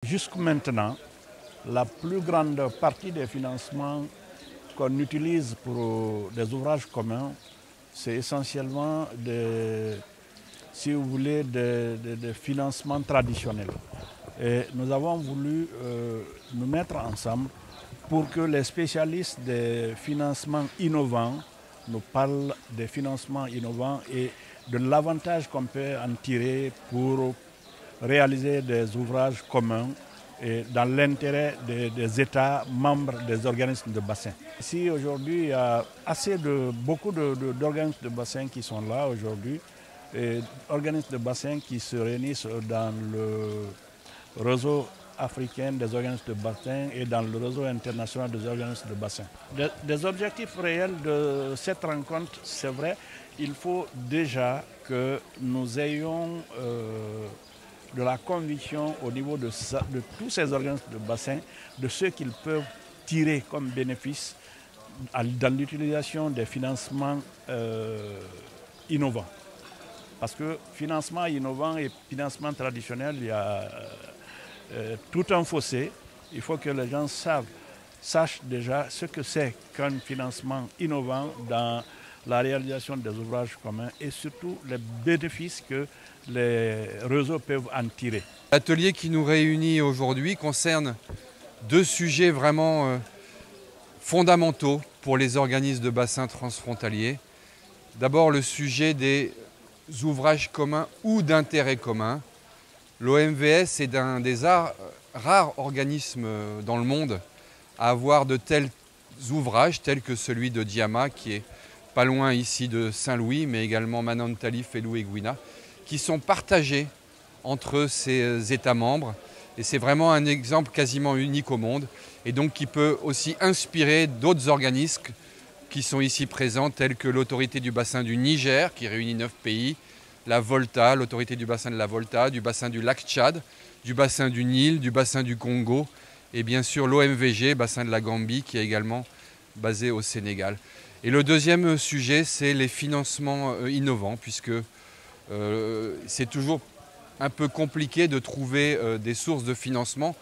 Jusqu'à maintenant, la plus grande partie des financements qu'on utilise pour des ouvrages communs, c'est essentiellement si vous voulez, des financements traditionnels. Et nous avons voulu nous mettre ensemble pour que les spécialistes des financements innovants nous parlent des financements innovants et de l'avantage qu'on peut en tirer pour réaliser des ouvrages communs et dans l'intérêt des États membres des organismes de bassin. Ici aujourd'hui, il y a beaucoup d'organismes de bassin qui sont là aujourd'hui, et organismes de bassin qui se réunissent dans le réseau africain des organismes de bassin et dans le réseau international des organismes de bassin. Des objectifs réels de cette rencontre, c'est vrai, il faut déjà que nous ayons de la conviction au niveau de tous ces organismes de bassin, de ce qu'ils peuvent tirer comme bénéfice dans l'utilisation des financements innovants. Parce que financement innovant et financement traditionnel, il y a tout un fossé. Il faut que les gens sachent déjà ce que c'est qu'un financement innovant dans la réalisation des ouvrages communs et surtout les bénéfices que les réseaux peuvent en tirer. L'atelier qui nous réunit aujourd'hui concerne deux sujets vraiment fondamentaux pour les organismes de bassin transfrontaliers. D'abord le sujet des ouvrages communs ou d'intérêt commun. L'OMVS est un des rares organismes dans le monde à avoir de tels ouvrages, tels que celui de Diama, qui est pas loin ici de Saint-Louis, mais également Manantali, Fellou et Gouina, qui sont partagés entre ces États membres. Et c'est vraiment un exemple quasiment unique au monde, et donc qui peut aussi inspirer d'autres organismes qui sont ici présents, tels que l'autorité du bassin du Niger, qui réunit 9 pays, la Volta, l'autorité du bassin de la Volta, du bassin du lac Tchad, du bassin du Nil, du bassin du Congo, et bien sûr l'OMVG, bassin de la Gambie, qui est également basé au Sénégal. Et le deuxième sujet, c'est les financements innovants, puisque c'est toujours un peu compliqué de trouver des sources de financement.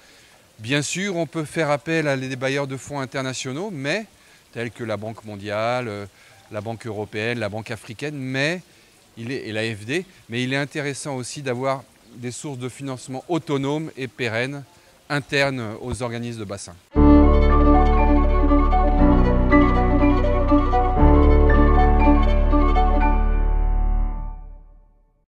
Bien sûr, on peut faire appel à des bailleurs de fonds internationaux, mais tels que la Banque mondiale, la Banque européenne, la Banque africaine, et l'AFD, mais il est intéressant aussi d'avoir des sources de financement autonomes et pérennes internes aux organismes de bassin.